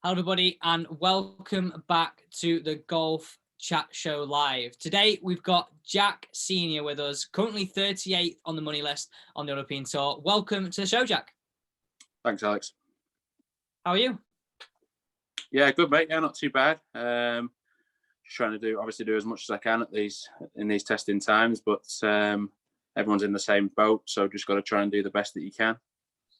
Hello, everybody, and welcome back to the Golf Chat Show Live. Today, we've got Jack Senior with us, currently 38th on the money list on the European Tour. Welcome to the show, Jack. Thanks, Alex. How are you? Yeah, good, mate. Yeah, not too bad. Just trying to do as much as I can in these testing times, but everyone's in the same boat, so just got to try and do the best that you can.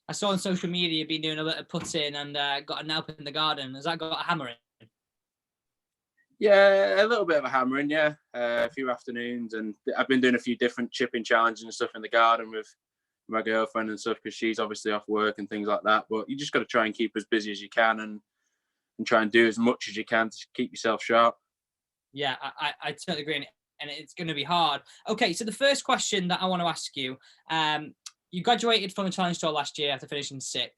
I saw on social media you've been doing a little putting and got a nail in the garden. Has that got a hammer in? Yeah, a little bit of a hammering, yeah. A few afternoons, and I've been doing a few different chipping challenges and stuff in the garden with my girlfriend and stuff because she's obviously off work and things like that. But you just got to try and keep as busy as you can and try and do as much as you can to keep yourself sharp. Yeah, I totally agree, and it's going to be hard. Okay, so the first question that I want to ask you, you graduated from the Challenge Tour last year after finishing 6th.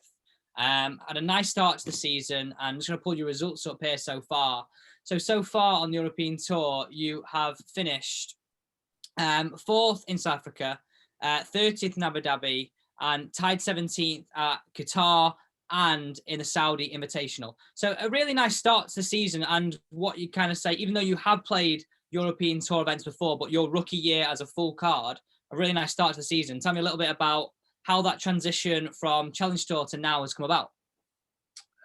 Had a nice start to the season. I'm just going to pull your results up here so far. So far on the European Tour, you have finished 4th in South Africa, 30th in Abu Dhabi, and tied 17th at Qatar and in the Saudi Invitational. So a really nice start to the season, and what you kind of say, even though you have played European Tour events before, but your rookie year as a full card, a really nice start to the season. Tell me a little bit about how that transition from Challenge Tour to now has come about.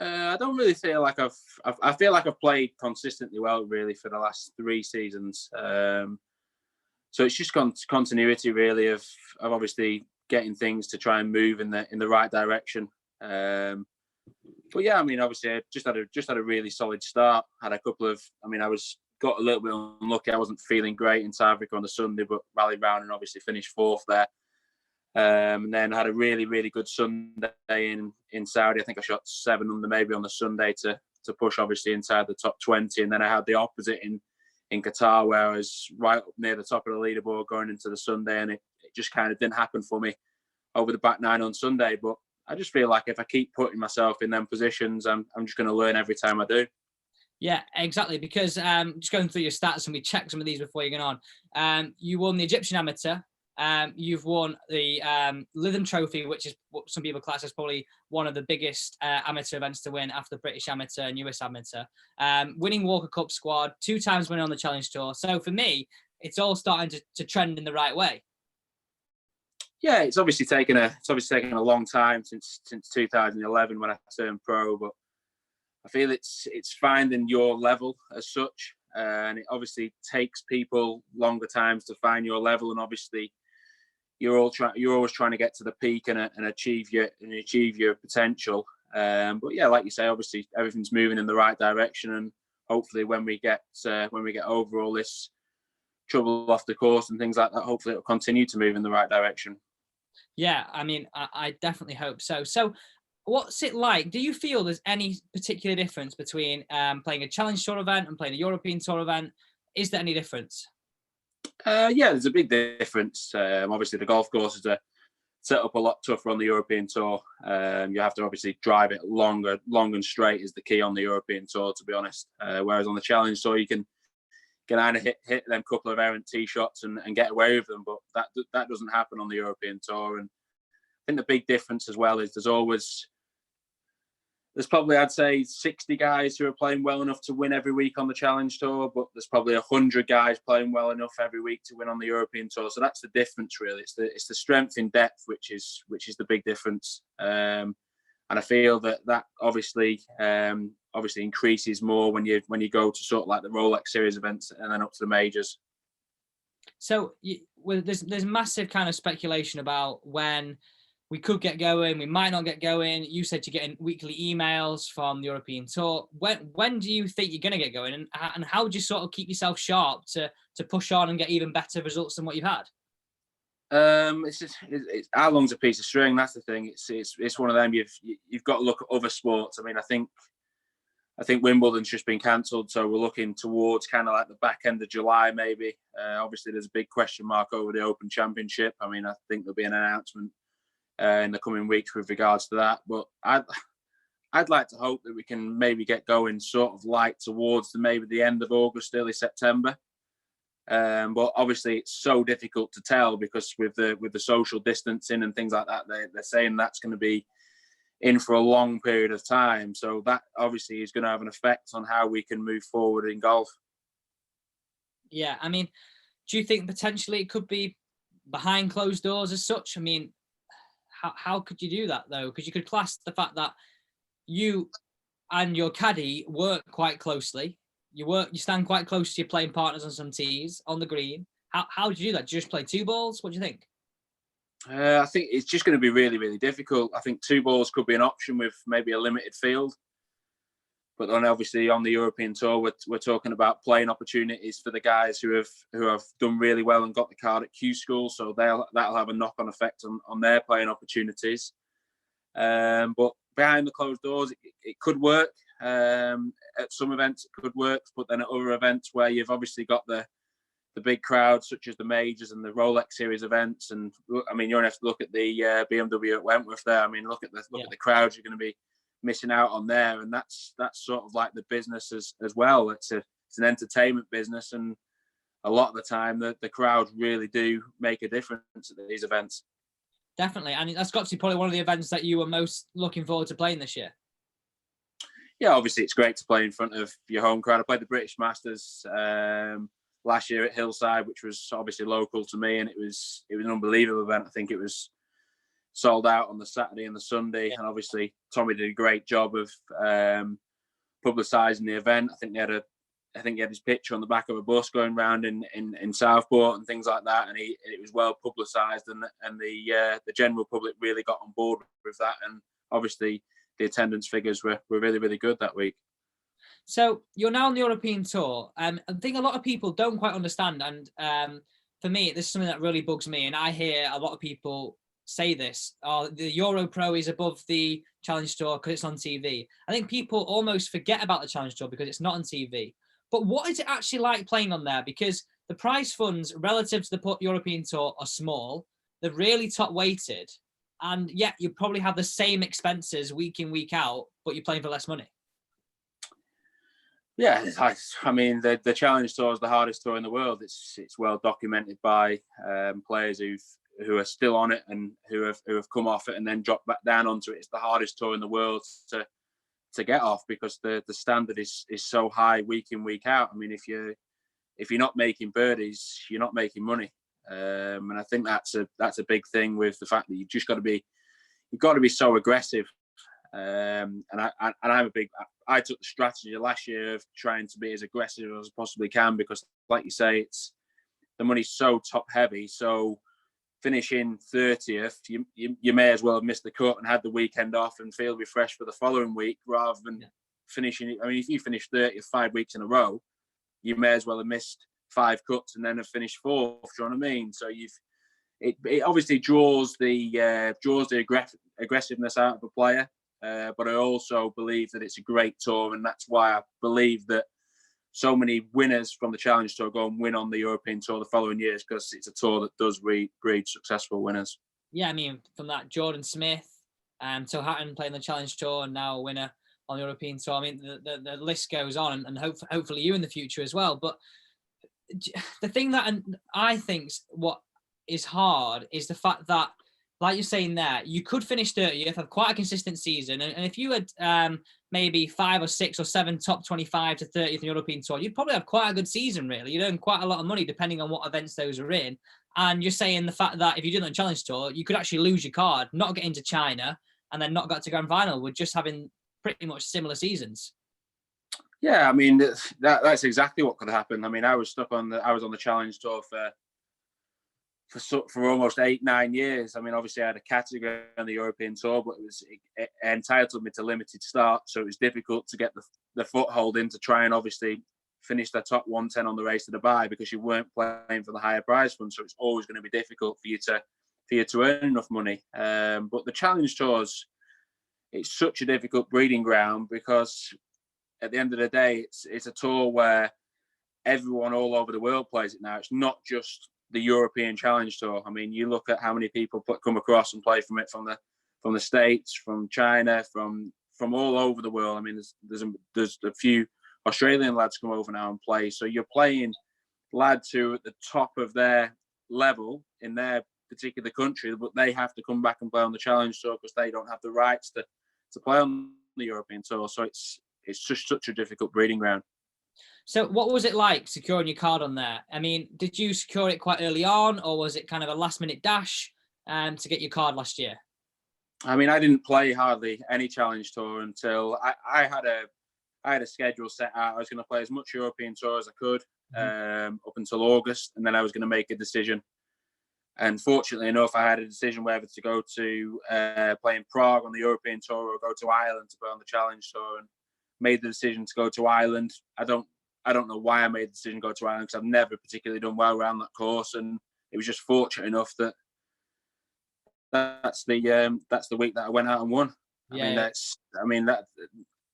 I don't really feel like I feel like I've played consistently well, really, for the last 3 seasons. So it's just continuity, really, of obviously getting things to try and move in the right direction. But yeah, I mean, obviously, I just had a really solid start. Had a couple of, got a little bit unlucky. I wasn't feeling great in South Africa on the Sunday, but rallied round and obviously finished 4th there. And then had a really, really good Sunday in Saudi. I think I shot 7 under maybe on the Sunday to push obviously inside the top 20. And then I had the opposite in Qatar, where I was right up near the top of the leaderboard going into the Sunday, and it just kind of didn't happen for me over the back 9 on Sunday. But I just feel like if I keep putting myself in them positions, I'm just going to learn every time I do. Yeah, exactly. Because just going through your stats, and we checked some of these before you get on. You won the Egyptian Amateur. You've won the Lytham Trophy, which is what some people class as probably one of the biggest amateur events to win after the British Amateur and US Amateur. Winning Walker Cup squad, 2 times winning on the Challenge Tour. So for me, it's all starting to trend in the right way. Yeah, it's obviously taken a long time since 2011 when I turned pro, but I feel it's finding your level as such, and it obviously takes people longer times to find your level, and obviously you're always trying to get to the peak and achieve your potential. But yeah, like you say, obviously everything's moving in the right direction, and hopefully when we get over all this trouble off the course and things like that, hopefully it'll continue to move in the right direction. Yeah, I mean, I definitely hope so. So what's it like? Do you feel there's any particular difference between playing a Challenge Tour event and playing a European Tour event? Is there any difference? Yeah, there's a big difference. Obviously, the golf courses are set up a lot tougher on the European Tour. You have to obviously drive it long and straight is the key on the European Tour, to be honest. Whereas on the Challenge Tour, you can kind of hit them couple of errant tee shots and get away with them, but that doesn't happen on the European Tour. And I think the big difference as well is there's probably, I'd say, 60 guys who are playing well enough to win every week on the Challenge Tour, but there's probably 100 guys playing well enough every week to win on the European Tour. So that's the difference, really. It's the strength in depth, which is the big difference. And I feel that obviously increases more when you go to sort of like the Rolex Series events and then up to the majors. So there's massive kind of speculation about when we could get going, we might not get going. You said you're getting weekly emails from the European Tour. When do you think you're going to get going, and how do you sort of keep yourself sharp to push on and get even better results than what you've had? It's how long's a piece of string. That's the thing. It's one of them. You've got to look at other sports. I mean, I think Wimbledon's just been cancelled, so we're looking towards kind of like the back end of July, maybe. Obviously, there's a big question mark over the Open Championship. I mean, I think there'll be an announcement in the coming weeks with regards to that. But I'd like to hope that we can maybe get going sort of like towards maybe the end of August, early September. But obviously it's so difficult to tell because with the social distancing and things like that, they're saying that's going to be in for a long period of time. So that obviously is going to have an effect on how we can move forward in golf. Yeah, I mean, do you think potentially it could be behind closed doors as such? I mean, how could you do that though? Because you could class the fact that you and your caddy work quite closely. You stand quite close to your playing partners on some tees on the green. How do you do that? Do you just play two balls? What do you think? I think it's just going to be really, really difficult. I think two balls could be an option with maybe a limited field. But then obviously on the European Tour, we're talking about playing opportunities for the guys who have done really well and got the card at Q School. So that'll have a knock-on effect on their playing opportunities. But behind the closed doors, it could work. At some events, it could work. But then at other events where you've obviously got the big crowds, such as the majors and the Rolex Series events, and I mean, you only have to look at the BMW at Wentworth there. I mean, look at the crowds you're going to be missing out on there, and that's sort of like the business as well. It's an entertainment business, and a lot of the time the crowds really do make a difference at these events. Definitely, and that's got to be probably one of the events that you were most looking forward to playing this year. Yeah, obviously it's great to play in front of your home crowd. I played the British Masters last year at Hillside, which was obviously local to me, and it was an unbelievable event. I think it was sold out on the Saturday and the Sunday, and obviously Tommy did a great job of publicising the event. I think he had his picture on the back of a bus going around in Southport and things like that, and it was well publicised, and the general public really got on board with that, and obviously the attendance figures were really, really good that week. So you're now on the European Tour. I think a lot of people don't quite understand, and for me, this is something that really bugs me, and I hear a lot of people say this: the Euro Pro is above the Challenge Tour because it's on TV. I think people almost forget about the Challenge Tour because it's not on TV. But what is it actually like playing on there? Because the prize funds relative to the European Tour are small. They're really top weighted, and yet you probably have the same expenses week in, week out, but you're playing for less money. Yeah, I mean, the Challenge Tour is the hardest tour in the world. It's well documented by players who are still on it and who have come off it and then dropped back down onto it. It's the hardest tour in the world to get off because the standard is so high week in, week out. I mean, if you're not making birdies, you're not making money, and I think that's a big thing with the fact that you've got to be so aggressive. And I took the strategy last year of trying to be as aggressive as I possibly can because, like you say, the money's so top heavy. So finishing 30th, you may as well have missed the cut and had the weekend off and feel refreshed for the following week rather than finishing. I mean, if you finish 30th 5 weeks in a row, you may as well have missed 5 cuts and then have finished 4th. Do you know what I mean? So it obviously draws the aggressiveness out of a player. But I also believe that it's a great tour, and that's why I believe that so many winners from the Challenge Tour go and win on the European Tour the following years because it's a tour that does breed successful winners. Yeah, I mean, from that Jordan Smith, to Hatton playing the Challenge Tour and now a winner on the European Tour. I mean, the list goes on, and hopefully you in the future as well. But the thing that I think what is hard is the fact that, like you're saying there, you could finish 30th, have quite a consistent season. And if you had maybe 5 or 6 or 7 top 25 to 30th in the European Tour, you'd probably have quite a good season, really. You'd earn quite a lot of money depending on what events those are in. And you're saying the fact that if you did on Challenge Tour, you could actually lose your card, not get into China, and then not get to Grand Final with just having pretty much similar seasons. Yeah, I mean, that's exactly what could happen. I mean, I was on the Challenge Tour for almost 8-9 years. I mean, obviously I had a category on the European Tour, but it entitled me to limited start, so it was difficult to get the foothold in to try and obviously finish the top 110 on the race to Dubai because you weren't playing for the higher prize fund, so it's always going to be difficult for you to earn enough money. But the Challenge Tours, it's such a difficult breeding ground because at the end of the day, it's a tour where everyone all over the world plays it now. It's not just the European Challenge Tour. I mean, you look at how many people come across and play from it from the States, from China, from all over the world. I mean, there's a few Australian lads come over now and play. So you're playing lads who are at the top of their level in their particular country, but they have to come back and play on the Challenge Tour because they don't have the rights play on the European Tour. So it's just such a difficult breeding ground. So what was it like securing your card on there? I mean, did you secure it quite early on, or was it kind of a last minute dash to get your card last year? I mean, I didn't play hardly any Challenge Tour until I had a schedule set out. I was going to play as much European Tour as I could up until August, and then I was going to make a decision. And fortunately enough, I had a decision whether to go to play in Prague on the European Tour or go to Ireland to play on the Challenge Tour, and made the decision to go to Ireland. I don't know why I made the decision to go to Ireland, because I've never particularly done well around that course, and it was just fortunate enough that that's the week that I went out and won. Yeah. I mean that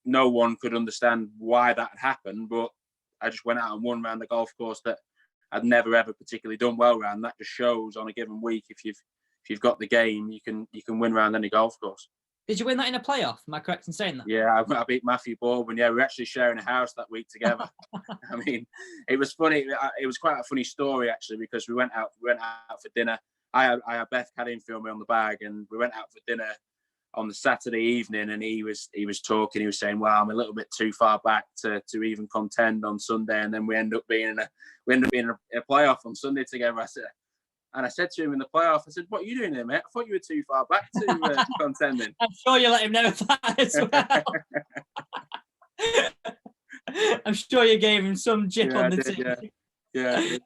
no one could understand why that had happened, but I just went out and won around the golf course that I'd never ever particularly done well around. That just shows on a given week, if you've got the game, you can win around any golf course. Did you win that in a playoff? Am I correct in saying that? Yeah, I beat Matthew Baldwin. Yeah, we were actually sharing a house that week together. I mean, it was funny. It was quite a funny story actually, because we went out for dinner. I had Beth Cadden film me on the bag, and we went out for dinner on the Saturday evening, and he was talking. He was saying, "Well, I'm a little bit too far back to even contend on Sunday," and then we end up being in a playoff on Sunday together. I said to him in the playoff, I said, "What are you doing here, mate? I thought you were too far back to contending." I'm sure you let him know that as well. I'm sure you gave him some jip on the tee. Yeah.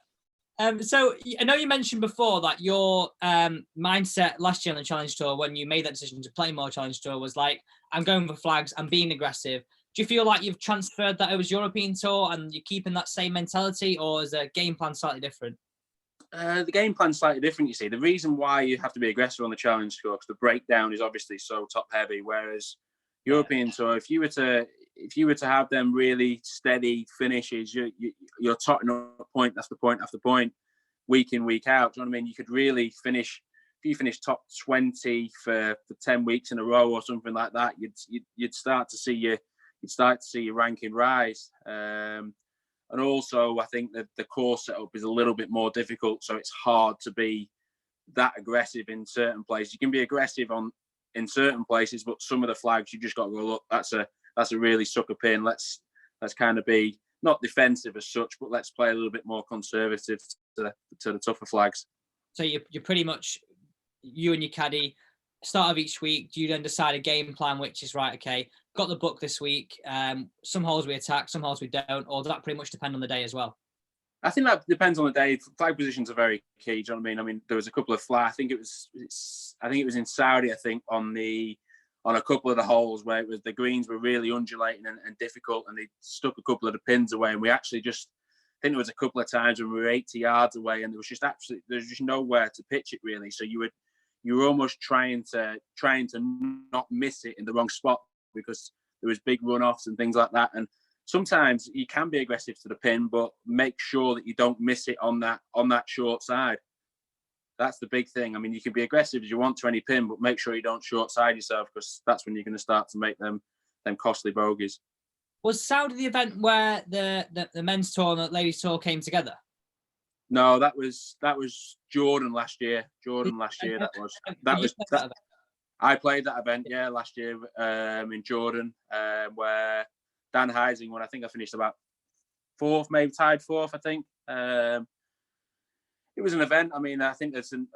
So I know you mentioned before that your mindset last year on the Challenge Tour, when you made that decision to play more Challenge Tour, was like, I'm going for flags, I'm being aggressive. Do you feel like you've transferred that over to European Tour and you're keeping that same mentality, or is the game plan slightly different? The game plan's slightly different, you see. The reason why you have to be aggressive on the Challenge Tour, because the breakdown is obviously so top heavy, whereas European Tour, if you were to have them really steady finishes, you're totting up point after point after point, week in, week out. Do you know what I mean? You could really finish, if you finish top 20 for 10 weeks in a row or something like that, you'd start to see your ranking rise. And also, I think that the course setup is a little bit more difficult, so it's hard to be that aggressive in certain places. You can be aggressive in certain places, but some of the flags you just got to go, look, that's a really sucker pin. Let's kind of be not defensive as such, but let's play a little bit more conservative to the tougher flags. So you're pretty much, you and your caddy, start of each week, do you then decide a game plan, which is right, okay, got the book this week, some holes we attack, some holes we don't, or does that pretty much depend on the day as well? I think that depends on the day. Flag positions are very key. Do you know what I mean? I mean, there was a couple of flag. I think it was in Saudi. I think on a couple of the holes where the greens were really undulating and difficult, and they stuck a couple of the pins away. And we actually I think there was a couple of times when we were 80 yards away, and there was just nowhere to pitch it really. So you were almost trying to not miss it in the wrong spot, because there was big runoffs and things like that. And sometimes you can be aggressive to the pin, but make sure that you don't miss it on that short side. That's the big thing. I mean, you can be aggressive as you want to any pin, but make sure you don't short side yourself, because that's when you're going to start to make them costly bogeys. Was Saudi the event where the men's tour and the ladies tour came together? No, that was Jordan last year. I played that event, last year in Jordan, where Dan Heising won. I think I finished about fourth, maybe tied fourth, I think. It was an event. I mean, I think there's going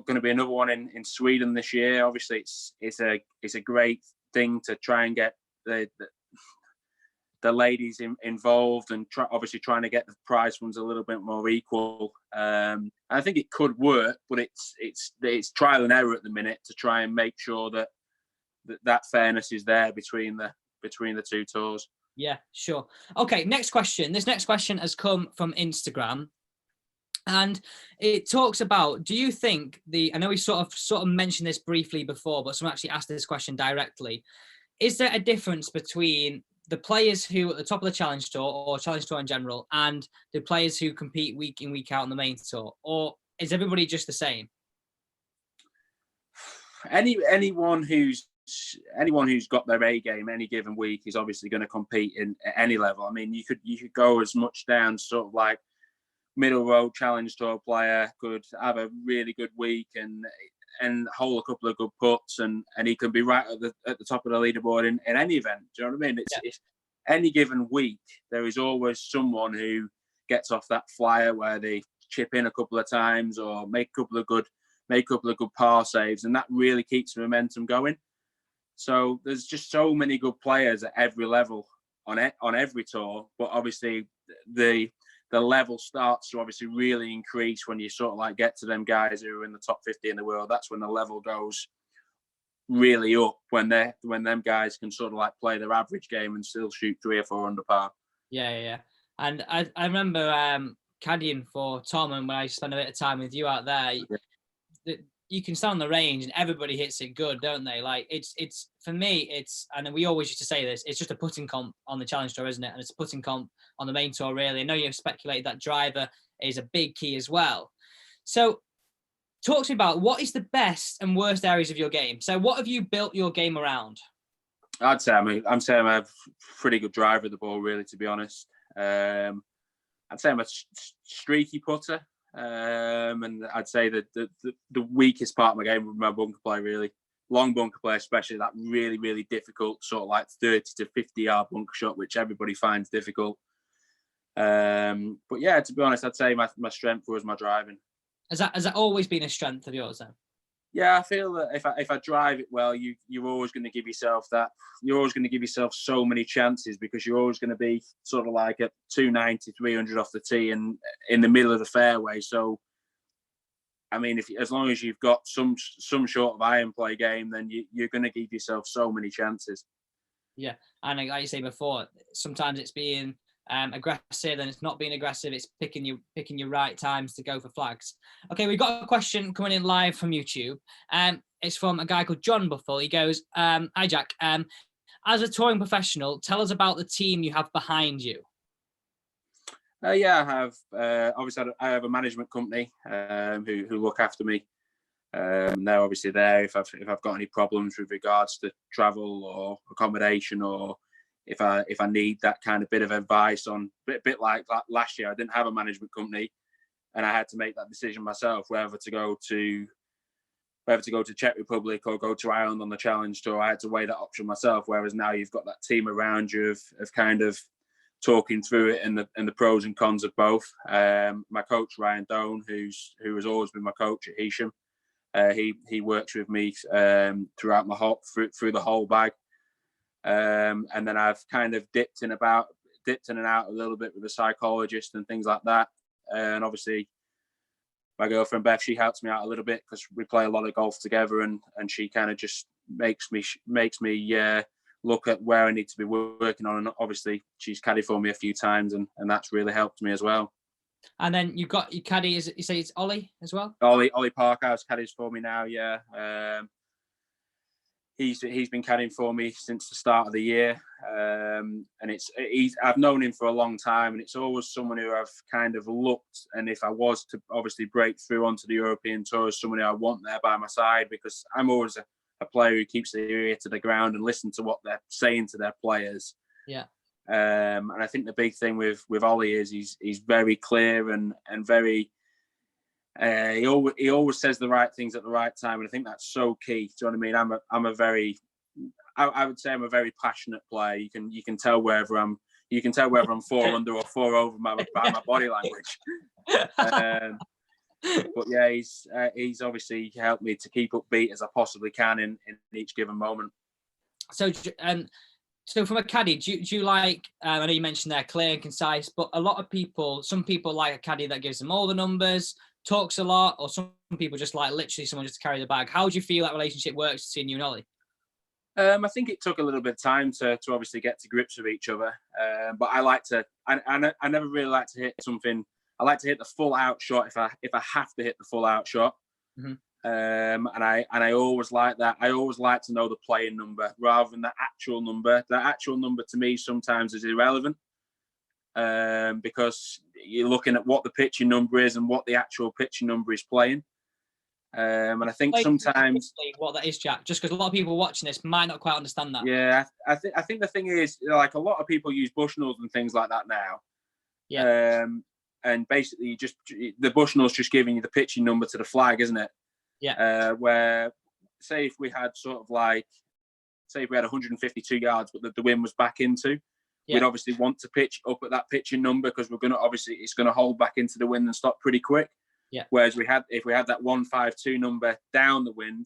to be another one in Sweden this year. Obviously, it's a great thing to try and get the ladies involved, and obviously trying to get the prize funds a little bit more equal. I think it could work, but it's trial and error at the minute to try and make sure that fairness is there between the two tours. Yeah, sure. Okay, next question. This next question has come from Instagram, and it talks about, do you think I know we sort of mentioned this briefly before, but someone actually asked this question directly. Is there a difference between the players who at the top of the Challenge Tour or Challenge Tour in general, and the players who compete week in, week out on the main tour, or is everybody just the same? Anyone who's got their A game any given week is obviously going to compete at any level. I mean, you could go as much down sort of like middle road Challenge Tour player could have a really good week and and hole a couple of good putts, and he can be right at the top of the leaderboard in any event. Do you know what I mean? It's any given week, there is always someone who gets off that flyer where they chip in a couple of times or make a couple of good par saves, and that really keeps the momentum going. So there's just so many good players at every level on every tour, but obviously the level starts to obviously really increase when you sort of like get to them guys who are in the top 50 in the world. That's when the level goes really up, when them guys can sort of like play their average game and still shoot 3 or 4 under par. Yeah. And I remember caddying for Tom, and when I spent a bit of time with you out there, you can stand on the range and everybody hits it good, don't they? Like it's for me, and we always used to say this, it's just a putting comp on the Challenge Tour, isn't it? And it's a putting comp on the main tour, really. I know you've speculated that driver is a big key as well. So talk to me about what is the best and worst areas of your game. So what have you built your game around? I'd say I'm saying I'm a pretty good driver of the ball, really, to be honest. I'd say I'm a streaky putter. And I'd say that the weakest part of my game would be my bunker play, really. Long bunker play, especially that really, really difficult sort of like 30 to 50 yard bunker shot, which everybody finds difficult. But yeah, to be honest, I'd say my strength was my driving. Has that always been a strength of yours then? Yeah, I feel that if I drive it well, you're always going to give yourself so many chances, because you're always going to be sort of like at 290, 300 off the tee and in the middle of the fairway. So, I mean, as long as you've got some sort of iron play game, then you're going to give yourself so many chances. Yeah, and like you say before, sometimes it's being aggressive, and it's not being aggressive. It's picking your right times to go for flags. Okay, we've got a question coming in live from YouTube. It's from a guy called John Buffle. He goes, "Hi Jack. As a touring professional, tell us about the team you have behind you." Yeah, I have. Obviously, I have a management company who look after me. They're obviously there if I've got any problems with regards to travel or accommodation, or if I need that kind of bit of advice on bit like last year. I didn't have a management company, and I had to make that decision myself whether to go to Czech Republic or go to Ireland on the Challenge Tour. I had to weigh that option myself. Whereas now you've got that team around you of kind of talking through it and the pros and cons of both. My coach Ryan Doan, who has always been my coach at Heysham, he works with me throughout through the whole bag. And then I've kind of dipped in and out a little bit with a psychologist and things like that. And obviously my girlfriend Beth, she helps me out a little bit because we play a lot of golf together, and she kind of just makes me look at where I need to be working on. And obviously she's caddied for me a few times, and that's really helped me as well. And then you've got your caddy, is it, you say it's Ollie as well? Ollie Parkhouse caddies for me now, yeah. He's been caddying for me since the start of the year, and I've known him for a long time, and it's always someone who I've kind of looked, and if I was to obviously break through onto the European Tour, someone who I want there by my side, because I'm always a player who keeps their ear to the ground and listen to what they're saying to their players. Yeah. And I think the big thing with Ollie is he's very clear and very. He always says the right things at the right time, and I think that's so key. Do you know what I mean? I would say I'm a very passionate player. You can tell whether I'm 4 under or 4 over by my body language. But yeah, he's obviously helped me to keep upbeat as I possibly can in each given moment. So from a caddy, do you like? I know you mentioned they're clear and concise, but some people like a caddy that gives them all the numbers, talks a lot, or some people just like literally someone just to carry the bag. How do you feel that relationship works between you and Ollie? I think it took a little bit of time to obviously get to grips with each other. But I like to. I never really like to hit something. I like to hit the full out shot if I have to hit the full out shot. Mm-hmm. And I always like that. I always like to know the playing number rather than the actual number. The actual number to me sometimes is irrelevant, because you're looking at what the pitching number is and what the actual pitching number is playing. And I think sometimes what that is, Jack, just because a lot of people watching this might not quite understand that. Yeah, I think the thing is, like, a lot of people use Bushnells and things like that now. Yeah. And basically, the Bushnell's just giving you the pitching number to the flag, isn't it? Yeah. Where, say if we had say if we had 152 yards, but the wind was back into, we'd obviously want to pitch up at that pitching number because it's going to hold back into the wind and stop pretty quick. Yeah. Whereas if we had that 152 number down the wind,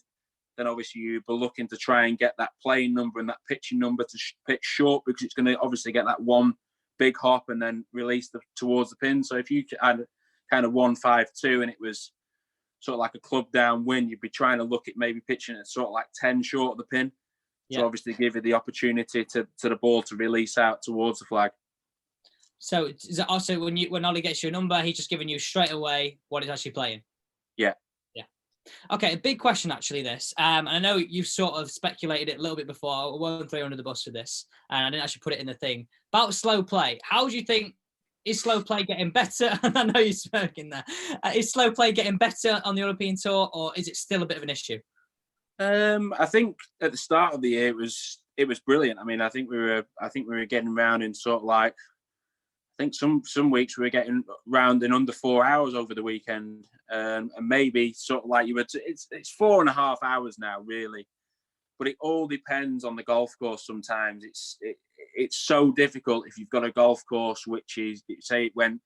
then obviously you'd be looking to try and get that playing number and that pitching number to pitch short, because it's going to obviously get that one big hop and then release towards the pin. So if you had kind of 152 and it was sort of like a club down wind, you'd be trying to look at maybe pitching at sort of like 10 short of the pin. To obviously give you the opportunity to the ball to release out towards the flag. So is it also when Ollie gets your number, he's just giving you straight away what he's actually playing? Yeah. Yeah. Okay, a big question actually this. And I know you've sort of speculated it a little bit before. I won't throw you under the bus for this. And I didn't actually put it in the thing. About slow play. How do you think, is slow play getting better? I know you're smirking there. Is slow play getting better on the European Tour, or is it still a bit of an issue? I think at the start of the year it was brilliant. I mean, I think we were getting round in sort of like, I think some weeks we were getting round in under 4 hours over the weekend, and maybe sort of like it's 4.5 hours now really, but it all depends on the golf course. Sometimes it's so difficult if you've got a golf course which is, say it went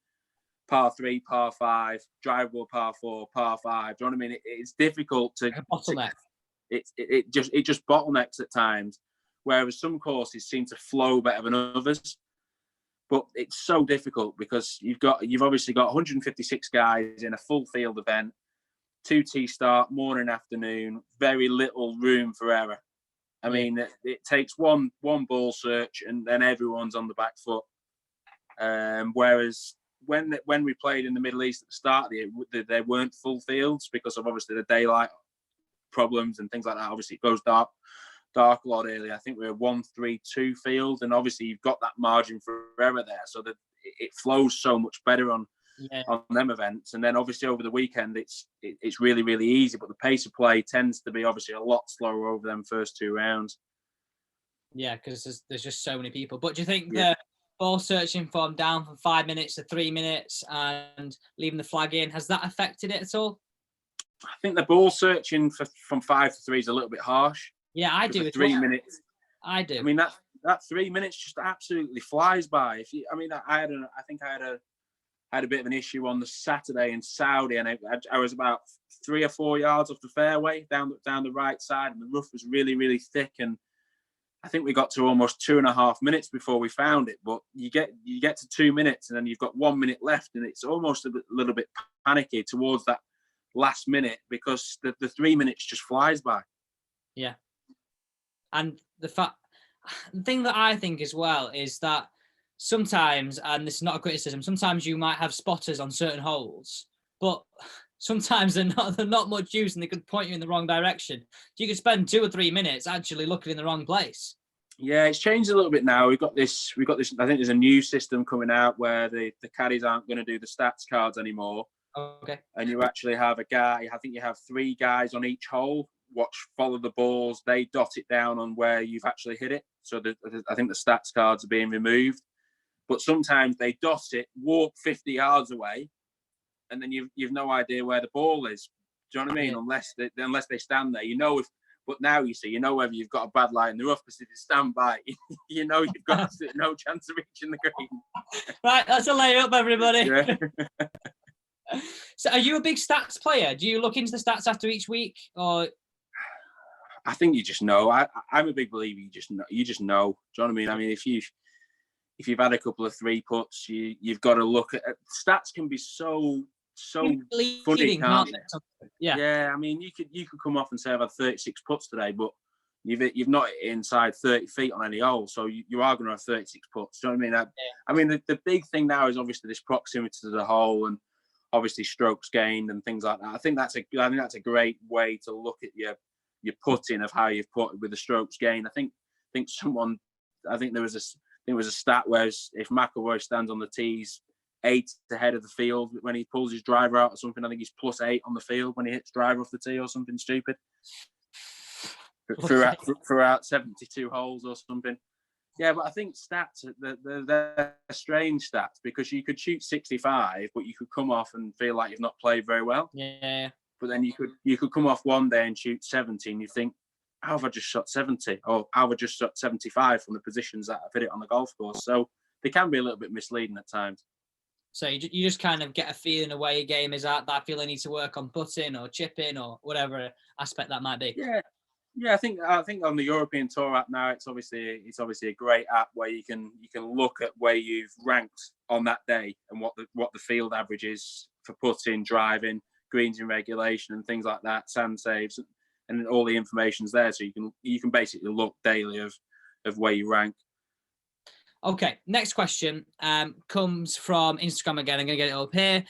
par 3, par 5, drivable par 4, par 5. Do you know what I mean? It's difficult to bottleneck. It just bottlenecks at times, whereas some courses seem to flow better than others. But it's so difficult because you've obviously got 156 guys in a full field event, 2 tee start, morning, afternoon, very little room for error. I mean, it takes one ball search and then everyone's on the back foot. Whereas when we played in the Middle East at the start of the year, there weren't full fields because of obviously the daylight problems and things like that. Obviously, it goes dark a lot early. I think we were 1-3-2 field, and obviously you've got that margin for error there, so that it flows so much better on them events. And then obviously over the weekend, it's really, really easy, but the pace of play tends to be obviously a lot slower over them first 2 rounds. Yeah, because there's just so many people. But do you think the ball searching form down from 5 minutes to 3 minutes and leaving the flag in, has that affected it at all? I think the ball searching from 5 to 3 is a little bit harsh. Yeah, I do. 3 minutes. I do. I mean that 3 minutes just absolutely flies by. I had a bit of an issue on the Saturday in Saudi, and I was about 3 or 4 yards off the fairway down the right side, and the rough was really, really thick, and I think we got to almost 2.5 minutes before we found it. But you get to 2 minutes, and then you've got 1 minute left, and it's almost a little bit panicky towards that last minute because the 3 minutes just flies by. Yeah. And the thing that I think as well is that sometimes, and this is not a criticism, sometimes you might have spotters on certain holes, but sometimes they're not much use and they could point you in the wrong direction. You could spend 2 or 3 minutes actually looking in the wrong place. Yeah, it's changed a little bit now. We've got this. I think there's a new system coming out where the caddies aren't going to do the stats cards anymore. Okay. And you actually have a guy. I think you have 3 guys on each hole. Follow the balls. They dot it down on where you've actually hit it. So I think the stats cards are being removed. But sometimes they dot it, walk 50 yards away, and then you've no idea where the ball is. Do you know what I mean? Yeah. Unless they stand there, But now you know whether you've got a bad lie in the rough, because if you stand by, you've got no chance of reaching the green. Right, that's a layup, everybody. Yeah. So, are you a big stats player? Do you look into the stats after each week, or? I think you just know. I'm a big believer. You just know. Do you know what I mean? I mean, if you've had a couple of 3 putts, you've got to look at stats. Can be so funny, can't they? Yeah. I mean, you could come off and say I've had 36 putts today, but you've not inside 30 feet on any hole, so you are going to have 36 putts. Do you know what I mean? I mean, the big thing now is obviously this proximity to the hole and obviously strokes gained and things like that. I think that's a great way to look at your putting of how you've put with the strokes gained. I think there was a stat where if McIlroy stands on the tees 8 ahead of the field when he pulls his driver out or something, I think he's +8 on the field when he hits driver off the tee or something stupid. Throughout 72 holes or something. Yeah, but I think stats, they're strange stats because you could shoot 65, but you could come off and feel like you've not played very well. Yeah. But then you could come off one day and shoot 70, and you think, how have I just shot 70? Or how have I just shot 75 from the positions that I've hit it on the golf course? So they can be a little bit misleading at times. So you just kind of get a feeling of where your game is at. That I feel I need to work on putting or chipping or whatever aspect that might be. Yeah. I think on the European Tour app now, it's obviously a great app where you can look at where you've ranked on that day and what the field average is for putting, driving, greens in regulation, and things like that, sand saves, and all the information's there. So you can basically look daily of where you rank. Okay, next question comes from Instagram again. I'm going to get it up here.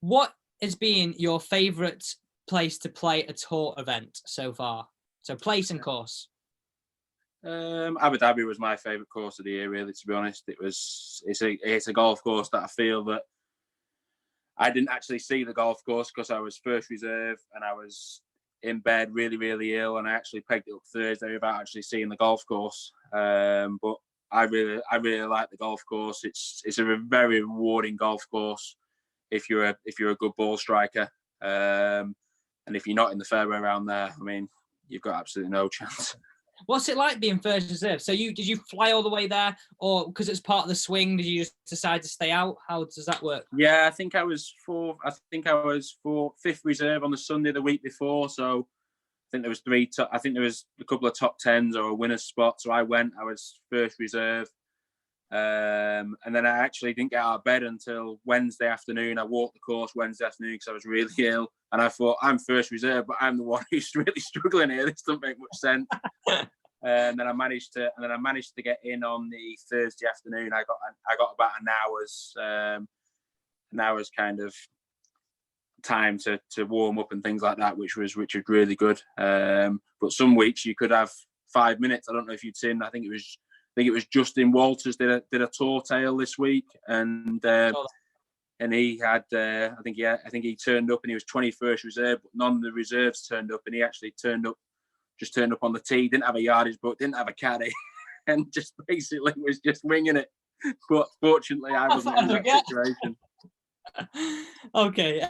What has been your favourite place to play a tour event so far? So place and course. Abu Dhabi was my favourite course of the year, really, to be honest. It's a golf course that I feel that I didn't actually see the golf course because I was first reserve and I was in bed really, really ill, and I actually pegged it up Thursday without actually seeing the golf course. But I really like the golf course. It's a very rewarding golf course if you're a good ball striker. And if you're not in the fairway around there, I mean, you've got absolutely no chance. What's it like being first reserve? So did you fly all the way there, or because it's part of the swing, did you just decide to stay out? How does that work? Yeah, I think I was fifth reserve on the Sunday the week before. So I think there was I think there was a couple of top tens or a winner's spot. So I was first reserve. And then I actually didn't get out of bed until Wednesday afternoon. I walked the course Wednesday afternoon because I was really ill. And I thought, I'm first reserve, but I'm the one who's really struggling here. This doesn't make much sense. And then I managed to get in on the Thursday afternoon. I got about an hour's kind of time to warm up and things like that, which was really good. But some weeks you could have 5 minutes. I don't know if you'd seen. I think it was Justin Walters did a tour tail this week, and he had I think he turned up and he was 21st reserve, but none of the reserves turned up, and he actually turned up on the tee, didn't have a yardage book, didn't have a caddy, and just basically was just winging it. But fortunately, I wasn't in that situation. Okay,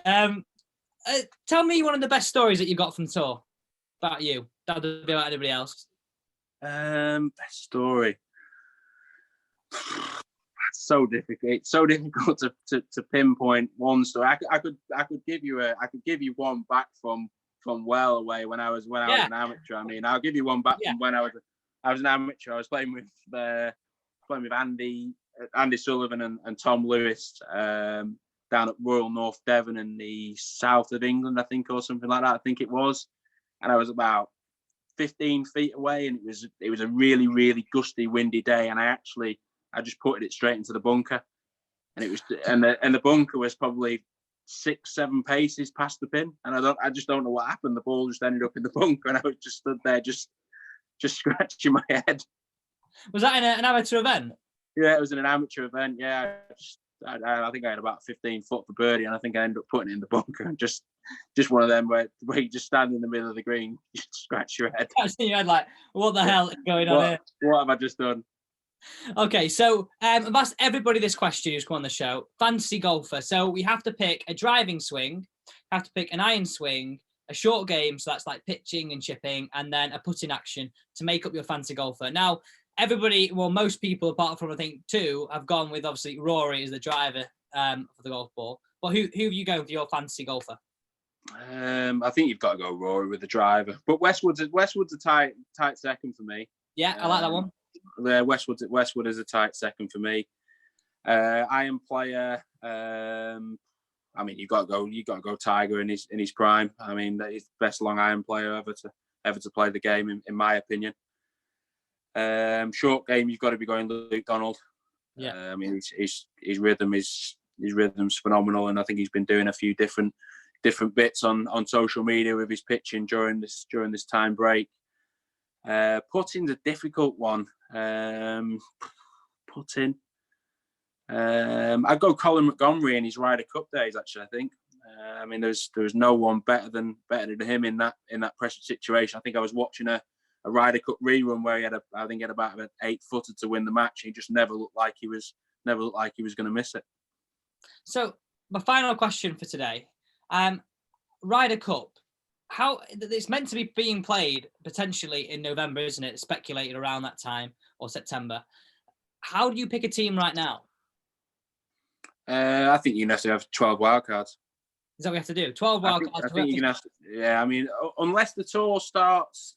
tell me one of the best stories that you got from tour about you. That would be about anybody else. Best story. That's so difficult. It's so difficult to pinpoint one story. I could give you one back from well away when I was an amateur. I mean, I'll give you one back from when I was an amateur. I was playing with Andy Sullivan and Tom Lewis down at Royal North Devon in the south of England, I think, or something like that. I think it was, and I was about 15 feet away, and it was a really, really gusty, windy day, and I just putted it straight into the bunker, and the bunker was probably 6-7 paces past the pin, and I just don't know what happened. The ball just ended up in the bunker, and I was just stood there, just scratching my head. Was that in an amateur event? Yeah, it was in an amateur event. Yeah, I think I had about 15 foot for birdie, and I think I ended up putting it in the bunker. And just one of them where you just stand in the middle of the green, you scratch your head. Your head like, what the hell is going on here? What have I just done? Okay, so I've asked everybody this question who's come on the show. Fantasy golfer. So we have to pick a driving swing, have to pick an iron swing, a short game, so that's like pitching and chipping, and then a putting action to make up your fantasy golfer. Now, most people, apart from I think two, have gone with obviously Rory as the driver for the golf ball. But who have you going for your fantasy golfer? I think you've got to go Rory with the driver. But Westwood's a tight second for me. Yeah, I like that one. Westwood is a tight second for me. Iron player. I mean, you've got to go Tiger in his prime. I mean, he's the best long iron player ever to play the game, in my opinion. Short game, you've got to be going Luke Donald. Yeah. I mean, his rhythm's phenomenal, and I think he's been doing a few different bits on social media with his pitching during this time break. Putting's a difficult one. Putting. I'd go Colin Montgomery in his Ryder Cup days. Actually, I think. I mean, there's no one better than him in that pressure situation. I think I was watching a Ryder Cup rerun where he had about an 8-footer to win the match. He just never looked like he was going to miss it. So my final question for today, Ryder Cup. how it's meant to be being played potentially in November, isn't it? Speculated around that time or September. How do you pick a team right now? I think you have to have 12 wildcards. Is that what we have to do? 12 wildcards. I think you're gonna have to. Yeah, I mean, unless the tour starts,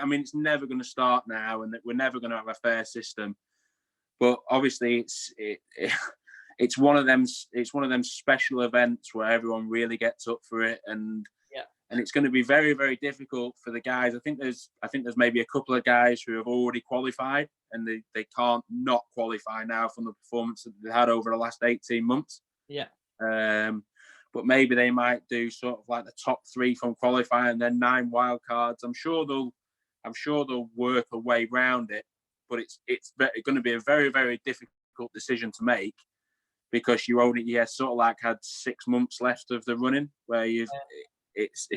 I mean, it's never going to start now, and we're never going to have a fair system. But obviously, it's one of them. It's one of them special events where everyone really gets up for it, and it's going to be very, very difficult for the guys. I think there's maybe a couple of guys who have already qualified, and they can't not qualify now from the performance that they had over the last 18 months. Yeah. But maybe they might do sort of like the top 3 from qualifying and then 9 wild cards. I'm sure they'll work a way around it, but it's going to be a very, very difficult decision to make, because you only sort of like had 6 months left of the running, where it's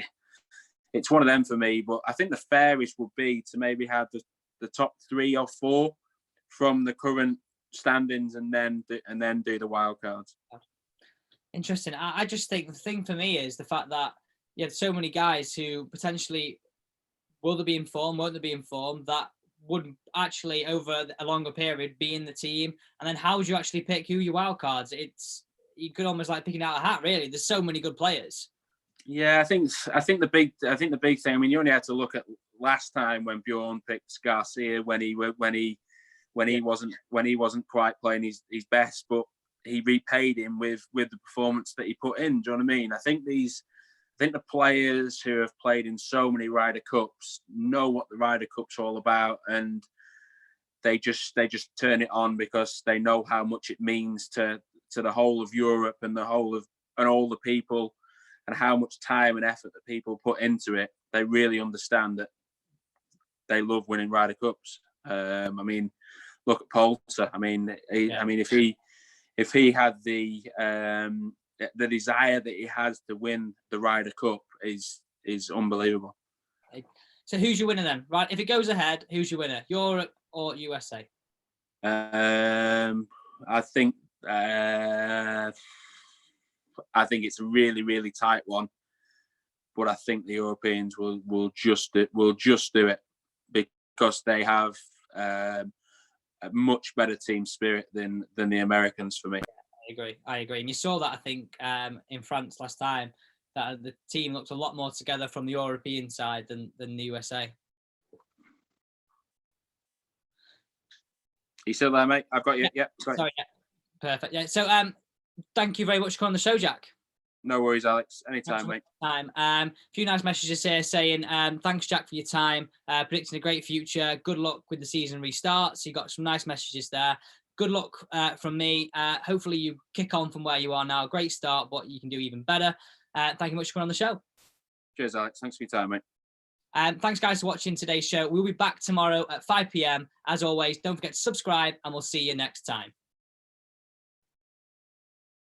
one of them for me. But I think the fairest would be to maybe have the top 3 or 4 from the current standings, and then do the wild cards. Interesting. I just think the thing for me is the fact that you have so many guys who potentially, will they be informed, won't they be informed, that would actually over a longer period be in the team. And then how would you actually pick who your wild cards? You could almost like picking out a hat, really. There's so many good players. Yeah, I think the big thing. I mean, you only had to look at last time when Bjorn picked Garcia when he wasn't quite playing his best, but he repaid him with the performance that he put in. Do you know what I mean? I think the players who have played in so many Ryder Cups know what the Ryder Cup's all about, and they just turn it on because they know how much it means to the whole of Europe and all the people, and how much time and effort that people put into it. They really understand that they love winning Ryder Cups. I mean, look at Poulter. I mean, if he had the desire that he has to win the Ryder Cup, is unbelievable. So who's your winner then? Right, if it goes ahead, who's your winner? Europe or USA? I think it's a really, really tight one, but I think the Europeans will just do it, because they have a much better team spirit than the Americans for me. I agree. And you saw that, I think, in France last time, that the team looked a lot more together from the European side than the USA. You still there, mate? I've got you. Yeah. Sorry. Yeah. Perfect. Yeah. So, thank you very much for coming on the show, Jack. No worries, Alex. Anytime, mate. A few nice messages here saying, thanks, Jack, for your time. Predicting a great future. Good luck with the season restart. So you got some nice messages there. Good luck from me. Hopefully you kick on from where you are now. Great start, but you can do even better. Thank you much for coming on the show. Cheers, Alex. Thanks for your time, mate. Thanks, guys, for watching today's show. We'll be back tomorrow at 5 p.m. As always, don't forget to subscribe, and we'll see you next time.